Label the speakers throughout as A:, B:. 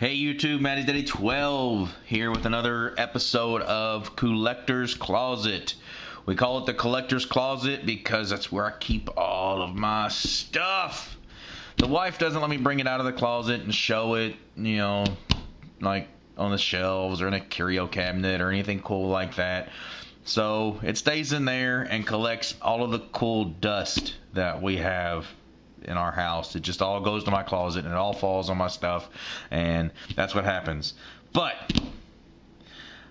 A: Hey YouTube, Matty's Daddy 12 here with another episode of Collector's Closet. We call it the Collector's Closet because that's where I keep all of my stuff. The wife doesn't let me bring it out of the closet and show it, you know, like on the shelves or in a curio cabinet or anything cool like that. So it stays in there and collects all of the cool dust that we have in our house. It just all goes to my closet and it all falls on my stuff, and that's what happens. But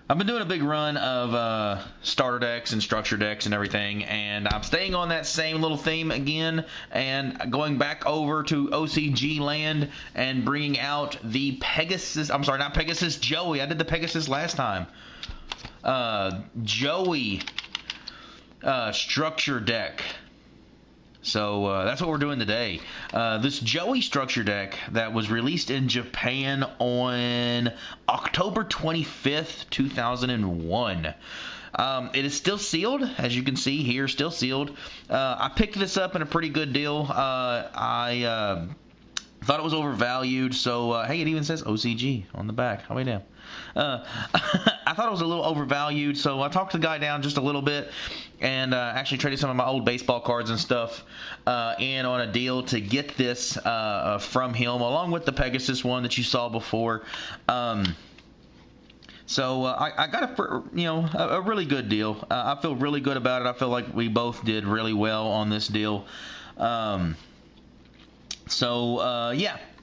A: I've been doing a big run of starter decks and structure decks and everything, and I'm staying on that same little theme again and going back over to OCG land and bringing out the Pegasus, I'm sorry, not Pegasus, Joey. I did the Pegasus last time. Joey structure deck. So that's what we're doing today. This Joey structure deck that was released in Japan on October 25th, 2001. It is still sealed, as you can see here, still sealed. I picked this up in a pretty good deal. I thought it was overvalued, so hey, it even says OCG on the back. How many damn? I thought it was a little overvalued, so I talked the guy down just a little bit and actually traded some of my old baseball cards and stuff in on a deal to get this from him, along with the Pegasus one that you saw before. So I got a really good deal. I feel really good about it. I feel like we both did really well on this deal. Yeah.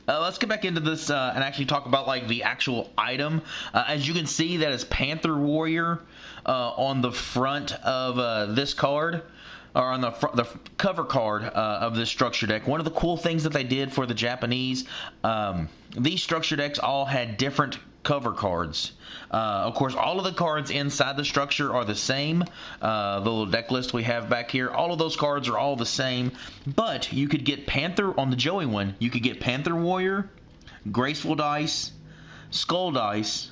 A: Let's get back into this and actually talk about like the actual item. As you can see, that is Panther Warrior on the front of this card, or on the cover card of this structure deck. One of the cool things that they did for the Japanese, these structure decks all had different cover cards. Of course, all of the cards inside the structure are the same. The little deck list we have back here, all of those cards are all the same, but you could get Panther on the Joey one. You could get Panther Warrior, Graceful Dice, Skull Dice,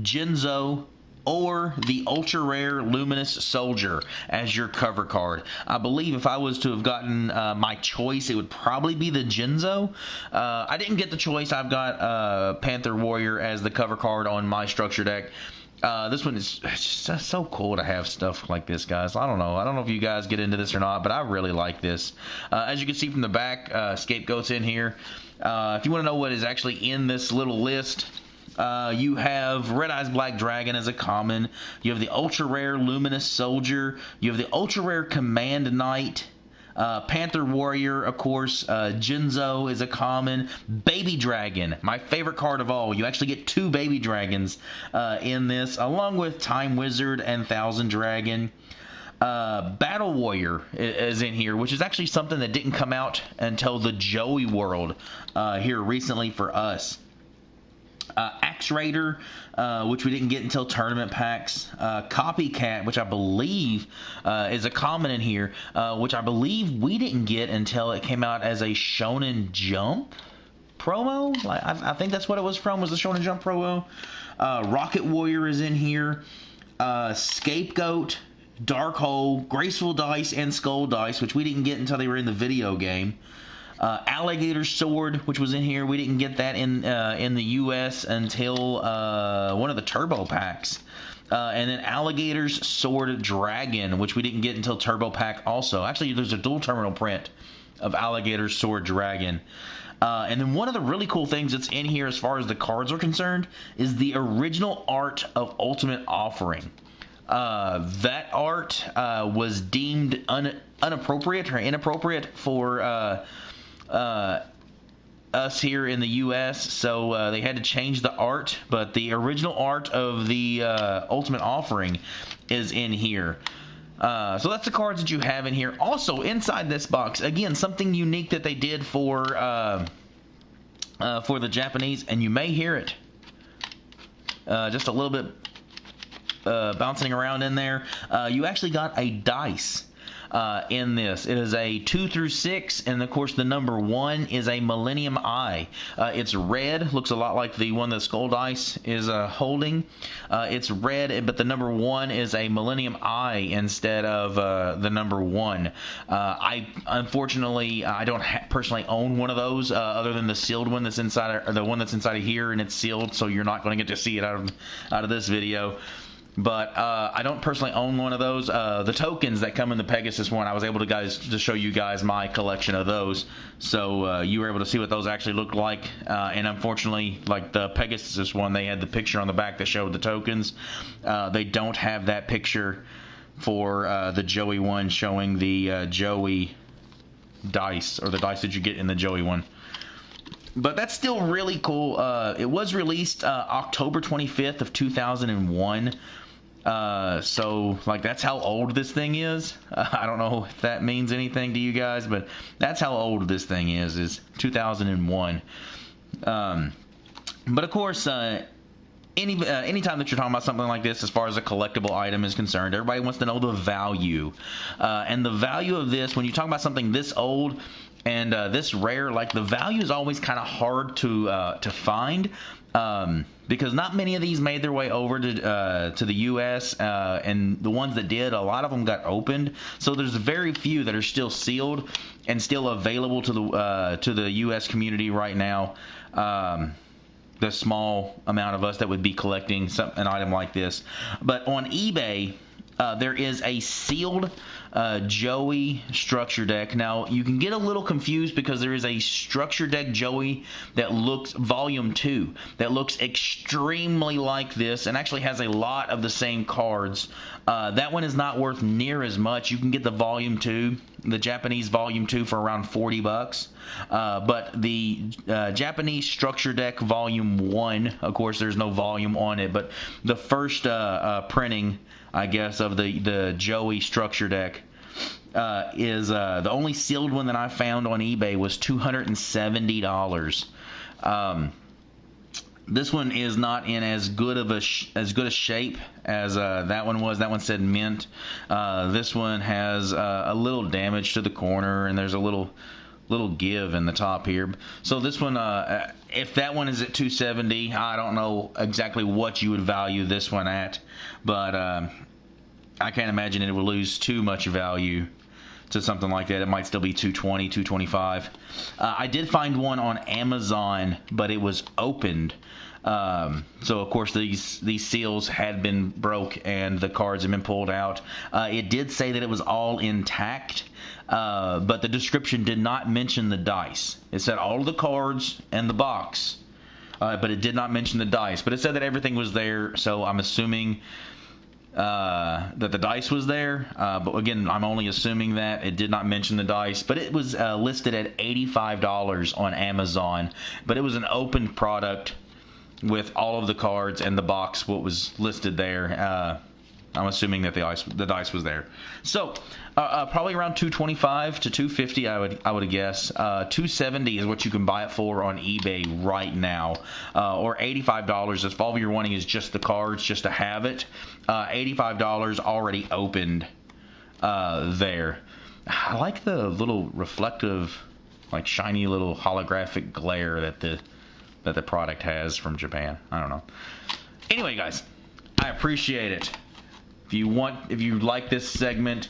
A: Jinzo, or the ultra rare Luminous Soldier as your cover card. I believe if I was to have gotten my choice, it would probably be the Jinzo. I didn't get the choice. I've got Panther Warrior as the cover card on my structure deck. This one is just so cool to have stuff like this, guys. I don't know if you guys get into this or not, but I really like this. As you can see from the back, Scapegoat's in here. If you want to know what is actually in this little list, you have Red Eyes Black Dragon as a common. You have the ultra rare Luminous Soldier. You have the ultra rare Command Knight. Panther Warrior, of course. Jinzo is a common. Baby Dragon, my favorite card of all. You actually get two Baby Dragons in this, along with Time Wizard and Thousand Dragon. Battle Warrior is in here, which is actually something that didn't come out until the Joey world here recently for us. Axe Raider, which we didn't get until tournament packs. Copycat, which I believe is a common in here, which I believe we didn't get until it came out as a Shonen Jump promo. I think that's what it was from, was the Shonen Jump promo. Rocket Warrior is in here. Scapegoat, Dark Hole, Graceful Dice, and Skull Dice, which we didn't get until they were in the video game. Alligator Sword, which was in here, we didn't get that in the U.S. until one of the Turbo packs. And then Alligator's Sword Dragon, which we didn't get until Turbo pack also. Actually, there's a dual terminal print of Alligator's Sword Dragon. And then one of the really cool things that's in here as far as the cards are concerned is the original art of Ultimate Offering. That art was deemed inappropriate for us here in the U.S., so they had to change the art, but the original art of the Ultimate Offering is in here. So that's the cards that you have in here. Also, inside this box, again, something unique that they did for the Japanese, and you may hear it just a little bit bouncing around in there. You actually got a dice. in this. It is a 2 through 6, and of course the number 1 is a Millennium Eye. It's red, looks a lot like the one that Skull Dice is holding. It's red, but the number 1 is a Millennium Eye instead of the number 1. Unfortunately, I don't personally own one of those, other than the sealed one that's inside, or the one that's inside of here, and it's sealed, so you're not going to get to see it out of this video. But I don't personally own one of those. The tokens that come in the Pegasus one, I was able to show you guys my collection of those, so you were able to see what those actually looked like. And unfortunately, like the Pegasus one, they had the picture on the back that showed the tokens. They don't have that picture for the Joey one, showing the Joey dice, or the dice that you get in the Joey one. But that's still really cool. It was released October 25th of 2001. So, like, that's how old this thing is. I don't know if that means anything to you guys, but that's how old this thing is 2001. But of course, anytime that you're talking about something like this, as far as a collectible item is concerned, everybody wants to know the value. And the value of this, when you talk about something this old and this rare, like, the value is always kind of hard to find. Because not many of these made their way over to the U.S., and the ones that did, a lot of them got opened. So there's very few that are still sealed and still available to the U.S. community right now. The small amount of us that would be collecting an item like this. But on eBay, there is a sealed Joey structure deck. Now, you can get a little confused because there is a structure deck Joey that looks Volume 2 that looks extremely like this and actually has a lot of the same cards. That one is not worth near as much. You can get the Volume 2, the Japanese Volume 2, for around $40. But the Japanese structure deck Volume 1, of course, there's no volume on it, but the first printing, I guess, of the Joey structure deck is the only sealed one that I found on eBay was $270. This one is not in as good a shape as that one was. That one said mint. This one has a little damage to the corner, and there's a little give in the top here. So this one, if that one is at $270, I don't know exactly what you would value this one at, but I can't imagine it would lose too much value to something like that. It might still be $220, $225. I did find one on Amazon, but it was opened. So of course these seals had been broke and the cards had been pulled out. It did say that it was all intact, but the description did not mention the dice. It said all of the cards and the box, but it did not mention the dice. But it said that everything was there, so I'm assuming that the dice was there. But again, I'm only assuming that. It did not mention the dice, but it was listed at $85 on Amazon. But it was an open product with all of the cards and the box, what was listed there. I'm assuming that the dice was there. So probably around $225 to $250, I would guess. $270 is what you can buy it for on eBay right now, or $85 if all you're wanting is just the cards, just to have it. $85 already opened there. I like the little reflective, like shiny little holographic glare that the product has from Japan. I don't know. Anyway, guys, I appreciate it. If you like this segment,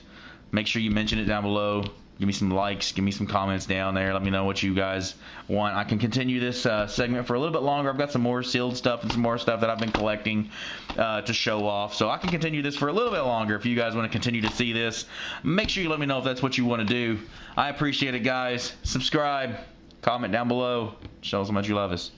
A: make sure you mention it down below. Give me some likes, give me some comments down there. Let me know what you guys want. I can continue this segment for a little bit longer. I've got some more sealed stuff and some more stuff that I've been collecting to show off. So I can continue this for a little bit longer if you guys want to continue to see this. Make sure you let me know if that's what you want to do. I appreciate it, guys. Subscribe, comment down below. Show us how much you love us.